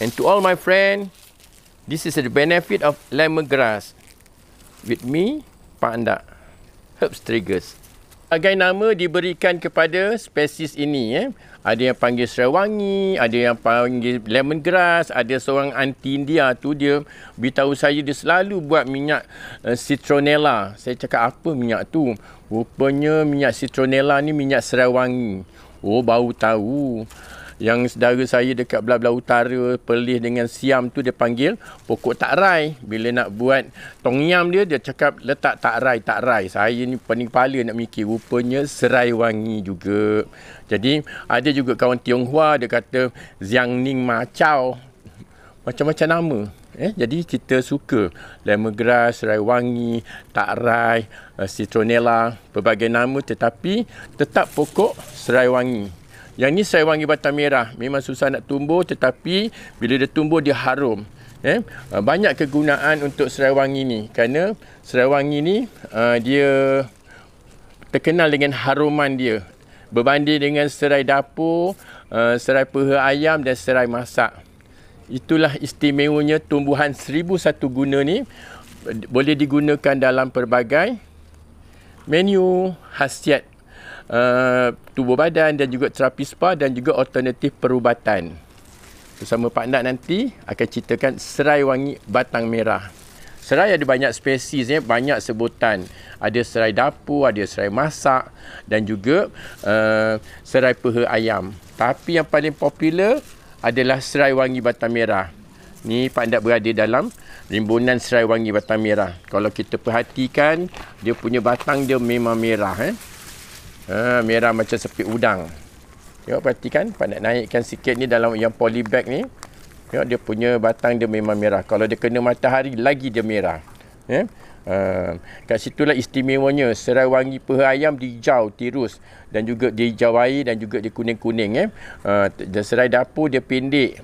And to all my friends, this is the benefit of lemongrass. With me, Pak Andak, Herbs Triggers. Sebagai nama diberikan kepada spesies ini. Ada yang panggil serai wangi, ada yang panggil lemongrass, ada seorang anti India tu dia beritahu saya dia selalu buat minyak citronella. Saya cakap apa minyak tu? Rupanya minyak citronella ni minyak serai wangi. Oh, baru tahu. Yang saudara saya dekat belah-belah utara, Perlis dengan Siam tu dia panggil pokok takrai. Bila nak buat tom yam dia cakap letak takrai. Saya ni pening kepala nak mikir, rupanya serai wangi juga. Jadi ada juga kawan Tionghoa dia kata Jiangning Macau. Macam-macam nama. Jadi kita suka lemongrass, serai wangi, takrai, citronella, pelbagai nama tetapi tetap pokok serai wangi. Yang ni serai wangi batang merah. Memang susah nak tumbuh tetapi bila dia tumbuh dia harum. Banyak kegunaan untuk serai wangi ni. Kerana serai wangi ni dia terkenal dengan haruman dia. Berbanding dengan serai dapur, serai peha ayam dan serai masak. Itulah istimewanya tumbuhan 1001 guna ni. Boleh digunakan dalam pelbagai menu khasiat tubuh badan dan juga terapi spa dan juga alternatif perubatan. Bersama Pak Andak nanti akan ceritakan serai wangi batang merah. Serai ada banyak spesies, banyak sebutan. Ada serai dapur, ada serai masak dan juga serai peha ayam. Tapi yang paling popular adalah serai wangi batang merah. Ni Pak Andak berada dalam rimbunan serai wangi batang merah. Kalau kita perhatikan, dia punya batang dia memang merah. Merah macam sepit udang. Tengok, perhatikan. Pak nak naikkan sikit ni dalam yang polybag ni. Tengok dia punya batang dia memang merah. Kalau dia kena matahari lagi dia merah. Kat situlah istimewanya. Serai wangi peha ayam hijau tirus dan juga dia hijau air dan juga dia kuning-kuning. Dan serai dapur dia pendek.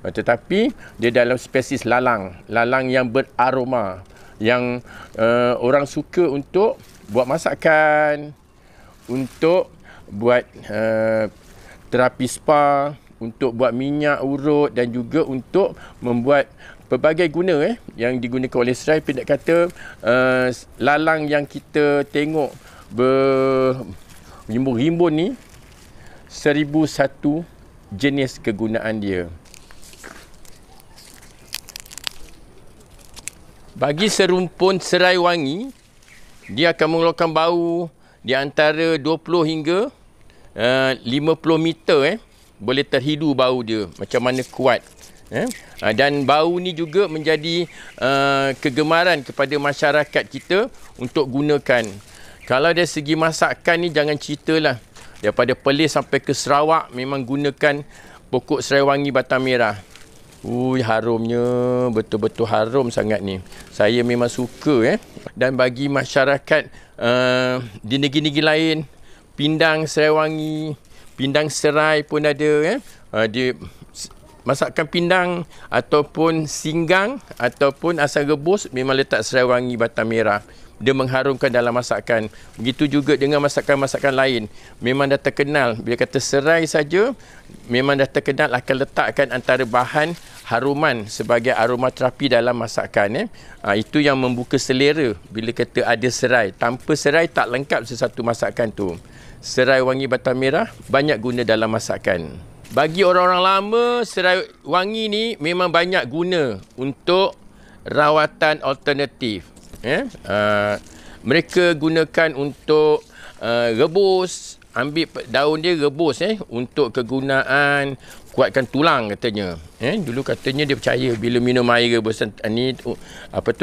Tetapi dia dalam spesies lalang. Lalang yang beraroma. Yang orang suka untuk buat masakan, untuk buat terapi spa, untuk buat minyak urut dan juga untuk membuat pelbagai guna yang digunakan oleh serai. Pendek kata lalang yang kita tengok berhimpun-himpun ni 1001 jenis kegunaan dia. Bagi serumpun serai wangi, dia akan mengeluarkan bau di antara 20 hingga 50 meter boleh terhidu bau dia macam mana kuat. Dan bau ni juga menjadi kegemaran kepada masyarakat kita untuk gunakan. Kalau dari segi masakan ni jangan ceritalah. Daripada Perlis sampai ke Sarawak memang gunakan pokok serai wangi batang merah. Harumnya betul-betul harum sangat ni. Saya memang suka. Dan bagi masyarakat di negeri-negeri lain, pindang serai wangi, pindang serai pun ada. Dia masakan pindang ataupun singgang ataupun asam rebus memang letak serai wangi batang merah. Dia mengharumkan dalam masakan. Begitu juga dengan masakan-masakan lain. Memang dah terkenal. Bila kata serai saja, memang dah terkenal akan letakkan antara bahan haruman sebagai aromaterapi dalam masakan. Itu yang membuka selera bila kata ada serai. Tanpa serai tak lengkap sesuatu masakan tu. Serai wangi batang merah banyak guna dalam masakan. Bagi orang-orang lama, serai wangi ni memang banyak guna untuk rawatan alternatif. Mereka gunakan untuk rebus, ambil daun dia rebus untuk kegunaan kuatkan tulang katanya. Dulu katanya dia percaya bila minum air rebusan ni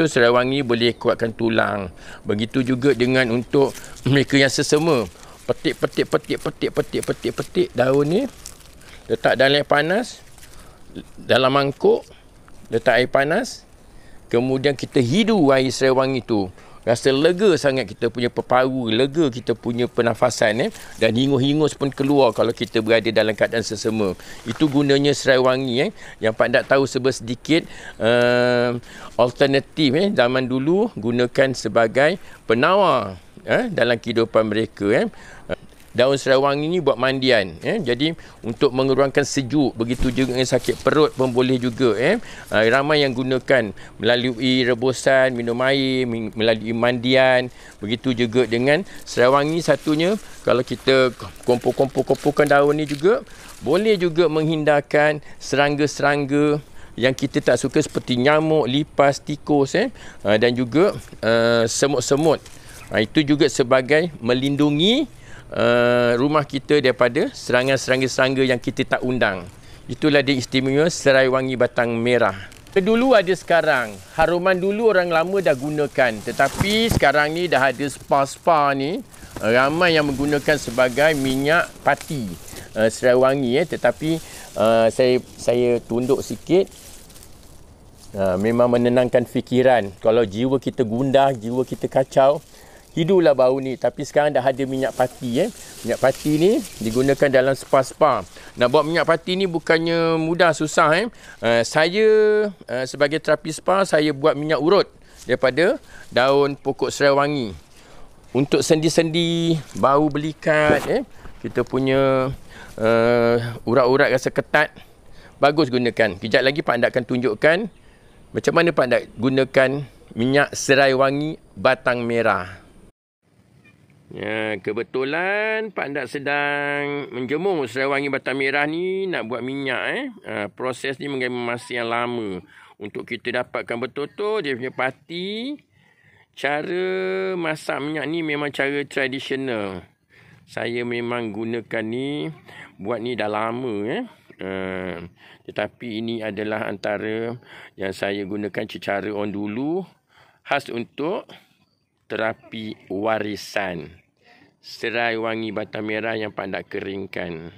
serai wangi boleh kuatkan tulang. Begitu juga dengan untuk mereka yang sesama. Petik daun ni, letak dalam air panas, dalam mangkuk, letak air panas. Kemudian kita hidu air serai wangi tu. Rasa lega sangat kita punya peparu, lega kita punya pernafasan. Dan hingus-hingus pun keluar kalau kita berada dalam keadaan sesama. Itu gunanya serai wangi. Yang Pak Andak tahu sedikit alternatif zaman dulu gunakan sebagai penawar dalam kehidupan mereka. daun serai wangi ni buat mandian. Jadi untuk mengeluarkan sejuk, begitu juga dengan sakit perut pun boleh juga. Ramai yang gunakan melalui rebusan, minum air, melalui mandian. Begitu juga dengan serai wangi satunya, kalau kita kumpul-kumpulkan daun ni juga, boleh juga menghindarkan serangga-serangga yang kita tak suka seperti nyamuk, lipas, tikus dan juga semut-semut. Itu juga sebagai melindungi rumah kita daripada serangan-serangga yang kita tak undang. Itulah dia istimewa serai wangi batang merah. Dulu ada sekarang. Haruman dulu orang lama dah gunakan. Tetapi sekarang ni dah ada spa-spa ni. Ramai yang menggunakan sebagai minyak pati. Serai wangi. Tetapi saya tunduk sikit. Memang menenangkan fikiran. Kalau jiwa kita gundah, jiwa kita kacau, hiduplah bau ni. Tapi sekarang dah ada minyak pati. Minyak pati ni digunakan dalam spa-spa. Nak buat minyak pati ni bukannya mudah, susah. Saya sebagai terapi spa, saya buat minyak urut daripada daun pokok serai wangi. Untuk sendi-sendi, bau belikat, kita punya urat-urat rasa ketat, bagus gunakan. Kejap lagi Pak Andak akan tunjukkan macam mana Pak Andak gunakan minyak serai wangi batang merah. Ya, kebetulan Pak Andak sedang menjemur serai wangi batang merah ni nak buat minyak. Proses ni mengambil masa yang lama untuk kita dapatkan betul-betul dia punya pati. Cara masak minyak ni memang cara tradisional. Saya memang gunakan ni, buat ni dah lama. Tetapi ini adalah antara yang saya gunakan secara orang dulu, khas untuk terapi warisan. Serai wangi batang merah yang Pak Andak keringkan.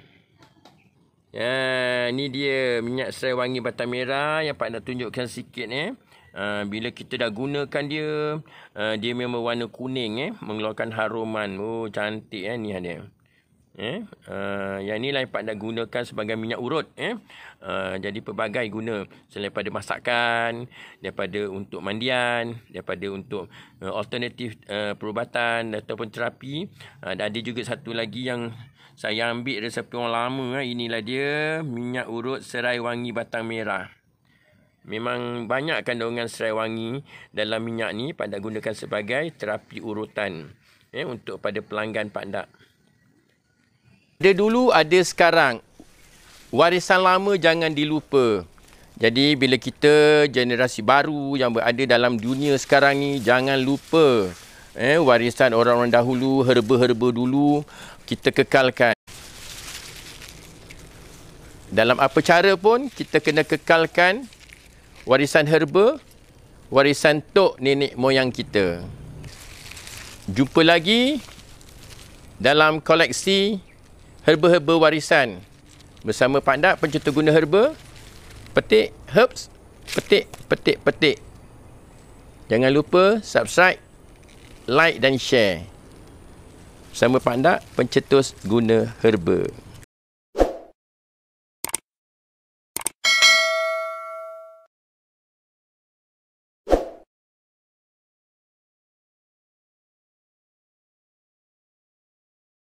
Ya, ni dia minyak serai wangi batang merah yang Pak Andak tunjukkan sikit. Bila kita dah gunakan dia, dia memang warna kuning, mengeluarkan haruman. Oh, cantik ni dia. Yang ni lah yang Pak Andak gunakan sebagai minyak urut. Jadi pelbagai guna, selain daripada masakan, daripada untuk mandian, daripada untuk alternatif perubatan ataupun terapi. Dan ada juga satu lagi yang saya ambil dari siapa orang lama. Inilah dia minyak urut serai wangi batang merah. Memang banyak kandungan serai wangi dalam minyak ni. Pak Andak gunakan sebagai terapi urutan untuk pada pelanggan Pak Andak. Ada dulu, ada sekarang. Warisan lama jangan dilupa. Jadi bila kita generasi baru yang berada dalam dunia sekarang ni, jangan lupa warisan orang-orang dahulu, herba-herba dulu kita kekalkan. Dalam apa cara pun kita kena kekalkan warisan herba, warisan tok nenek moyang kita. Jumpa lagi dalam koleksi herba-herba warisan bersama Pak Andak, pencetus guna herba. Petik herbs, petik. Jangan lupa subscribe, like dan share. Bersama Pak Andak, pencetus guna herba.